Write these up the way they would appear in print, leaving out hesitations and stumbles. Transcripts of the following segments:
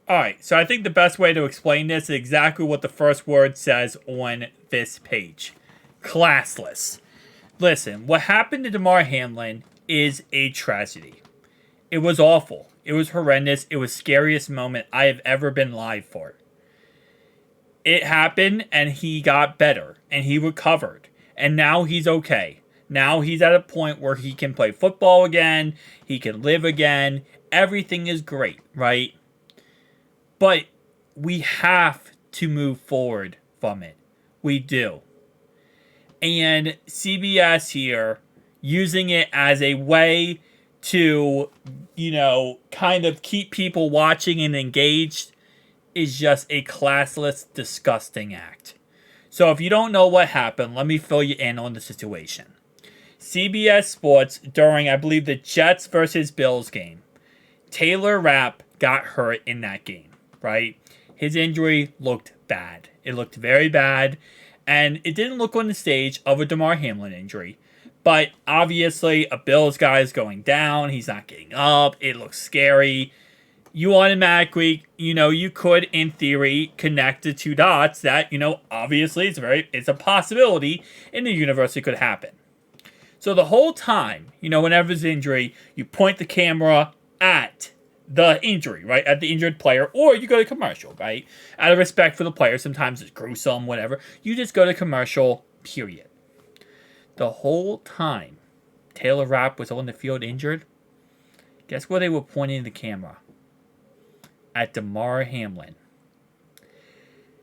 Alright, so I think the best way to explain this is exactly what the first word says on this page. Classless. Listen, what happened to Demar Hamlin is a tragedy. It was awful. It was horrendous. It was the scariest moment I have ever been live for. It happened and he got better and he recovered. And now he's okay. Now he's at a point where he can play football again. He can live again. Everything is great, right? But we have to move forward from it. We do. And CBS here using it as a way to, kind of keep people watching and engaged is just a classless, disgusting act. So if you don't know what happened, let me fill you in on the situation. CBS Sports, during, I believe, the Jets versus Bills game, Taylor Rapp got hurt in that game, right? His injury looked bad. It looked very bad. And it didn't look on the stage of a Demar Hamlin injury. But obviously, a Bills guy is going down. He's not getting up. It looks scary. You automatically, you could, in theory, connect the two dots that, obviously it's a possibility in the universe it could happen. So the whole time, whenever there's injury, you point the camera at the injury, right? At the injured player, or you go to commercial, right? Out of respect for the player, sometimes it's gruesome, whatever. You just go to commercial, period. The whole time Taylor Rapp was on the field injured, guess where they were pointing the camera? At Demar Hamlin.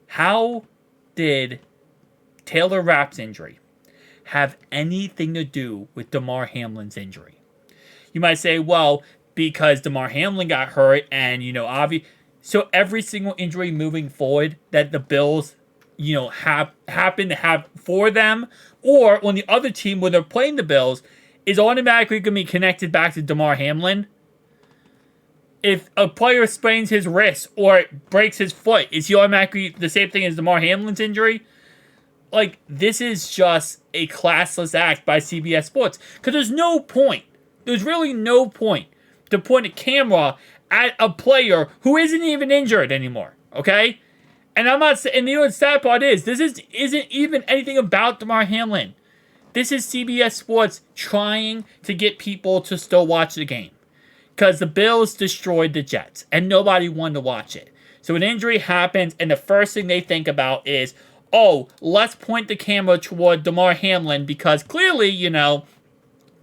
How did Taylor Rapp's injury have anything to do with Demar Hamlin's injury? You might say, well, because Demar Hamlin got hurt and, so every single injury moving forward that the Bills, happen to have for them or on the other team when they're playing the Bills is automatically going to be connected back to Demar Hamlin. If a player sprains his wrist or breaks his foot, is he automatically the same thing as Demar Hamlin's injury? Like, this is just a classless act by CBS Sports. Because there's no point. There's really no point to point a camera at a player who isn't even injured anymore. Okay? And I'm not saying, and the sad part is, this isn't even anything about Demar Hamlin. This is CBS Sports trying to get people to still watch the game. Because the Bills destroyed the Jets, and nobody wanted to watch it. So an injury happens, and the first thing they think about is, oh, let's point the camera toward Demar Hamlin, because clearly,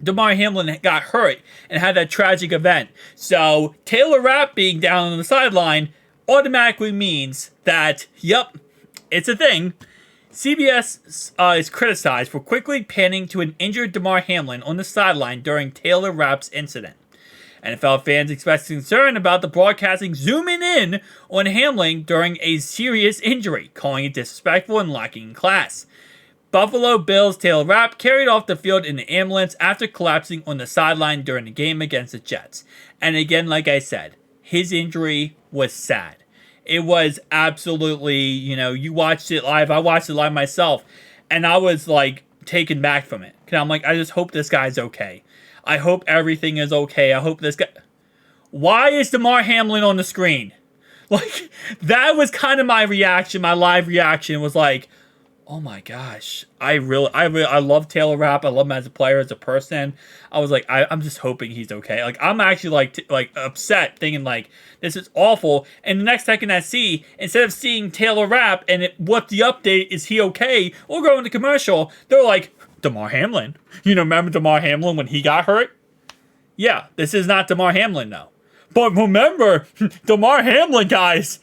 Demar Hamlin got hurt and had that tragic event. So Taylor Rapp being down on the sideline automatically means that, yep, it's a thing. CBS is criticized for quickly panning to an injured Demar Hamlin on the sideline during Taylor Rapp's incident. NFL fans expressed concern about the broadcasting zooming in on Hamlin during a serious injury, calling it disrespectful and lacking in class. Buffalo Bills Taylor Rapp carried off the field in an ambulance after collapsing on the sideline during the game against the Jets. And again, like I said, his injury was sad. It was absolutely, you watched it live. I watched it live myself. And I was taken back from it. Because I'm like, I just hope this guy's okay. I hope everything is okay. I hope this guy... Why is Demar Hamlin on the screen? That was kind of my reaction. My live reaction was like, oh my gosh. I love Taylor Rapp. I love him as a player, as a person. I was like, I'm just hoping he's okay. I'm actually upset, thinking this is awful. And the next second I see, instead of seeing Taylor Rapp and what the update is, he okay, or going to commercial, they're like, Demar Hamlin. Remember Demar Hamlin when he got hurt? Yeah, this is not Demar Hamlin though. But remember, Demar Hamlin, guys,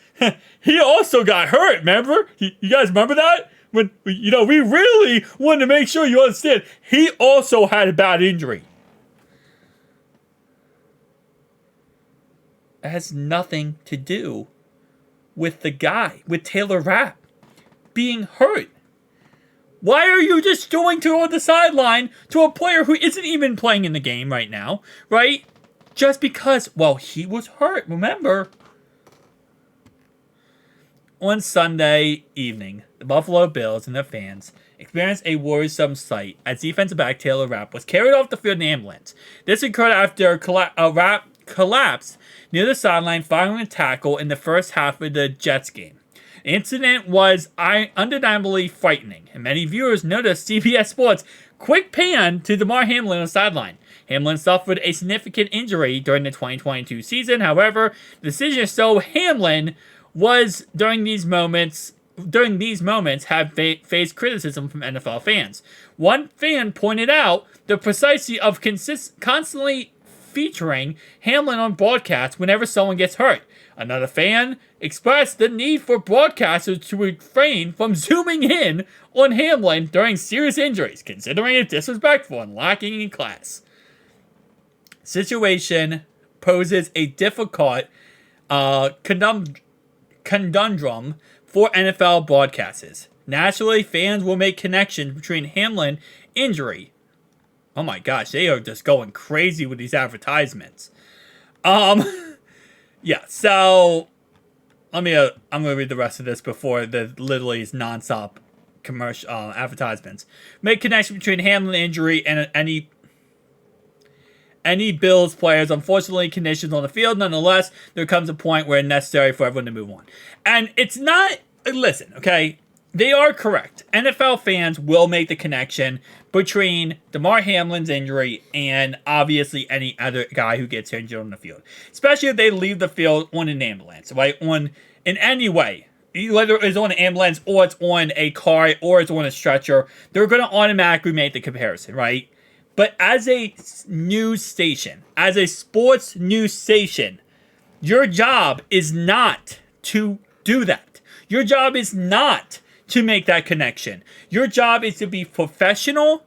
he also got hurt, remember? You guys remember that? When, we really wanted to make sure you understand, he also had a bad injury. It has nothing to do with the guy, with Taylor Rapp, being hurt. Why are you just doing to on the sideline to a player who isn't even playing in the game right now, right? Just because, he was hurt, remember? On Sunday evening, the Buffalo Bills and their fans experienced a worrisome sight as defensive back Taylor Rapp was carried off the field in an ambulance. This occurred after Rapp collapsed near the sideline following a tackle in the first half of the Jets game. The incident was undeniably frightening, and many viewers noticed CBS Sports' quick pan to Demar Hamlin on the sideline. Hamlin suffered a significant injury during the 2022 season. However, the decision to show Hamlin was during these moments have faced criticism from NFL fans. One fan pointed out the precisely of constantly featuring Hamlin on broadcasts whenever someone gets hurt. Another fan expressed the need for broadcasters to refrain from zooming in on Hamlin during serious injuries, considering it disrespectful and lacking in class. Situation poses a difficult conundrum for NFL broadcasters. Naturally, fans will make connections between Hamlin injury. Oh my gosh, they are just going crazy with these advertisements. Yeah, so I'm gonna read the rest of this before the literally is nonstop commercial advertisements. Make connection between Hamlin injury and any Bills players. Unfortunately, conditions on the field. Nonetheless, there comes a point where it's necessary for everyone to move on. And it's not. Listen, okay. They are correct. NFL fans will make the connection between Demar Hamlin's injury and obviously any other guy who gets injured on the field. Especially if they leave the field on an ambulance, right? In any way. Whether it's on an ambulance or it's on a car or it's on a stretcher, they're going to automatically make the comparison, right? But as a news station, as a sports news station, your job is not to do that. Your job is not to make that connection. Your job is to be professional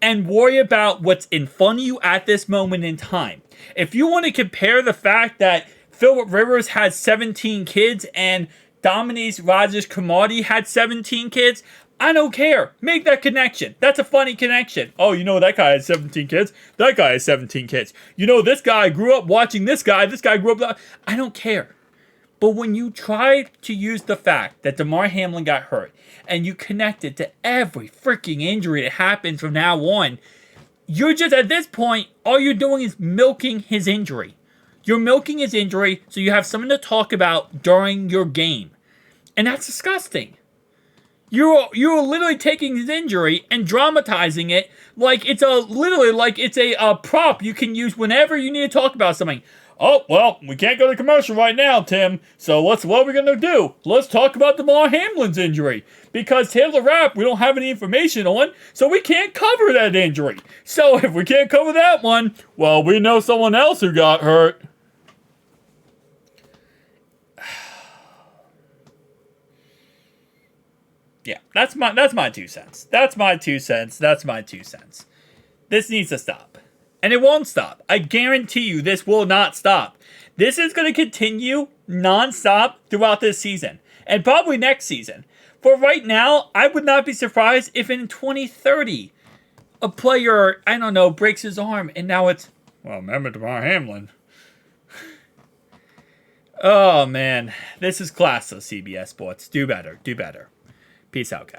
and worry about what's in front of you at this moment in time. If you want to compare the fact that Phillip Rivers had 17 kids and Dominique Rodgers-Cromartie had 17 kids, I don't care. Make that connection. That's a funny connection. Oh, you know that guy has 17 kids. That guy has 17 kids. You know this guy grew up watching this guy. This guy grew up... I don't care. But when you try to use the fact that Demar Hamlin got hurt and you connect it to every freaking injury that happens from now on, you're just, at this point, all you're doing is milking his injury. You're milking his injury so you have something to talk about during your game. And that's disgusting. You're literally taking his injury and dramatizing it like it's a prop you can use whenever you need to talk about something. Oh, well, we can't go to commercial right now, Tim. So what are we going to do? Let's talk about Demar Hamlin's injury. Because Taylor Rapp, we don't have any information on, so we can't cover that injury. So if we can't cover that one, well, we know someone else who got hurt. Yeah, that's my 2 cents. That's my 2 cents. This needs to stop. And it won't stop. I guarantee you this will not stop. This is going to continue non-stop throughout this season. And probably next season. For right now, I would not be surprised if in 2030 a player, I don't know, breaks his arm and now it's, well, remember Demar Hamlin. Oh, man. This is class of CBS Sports. Do better. Peace out, guys.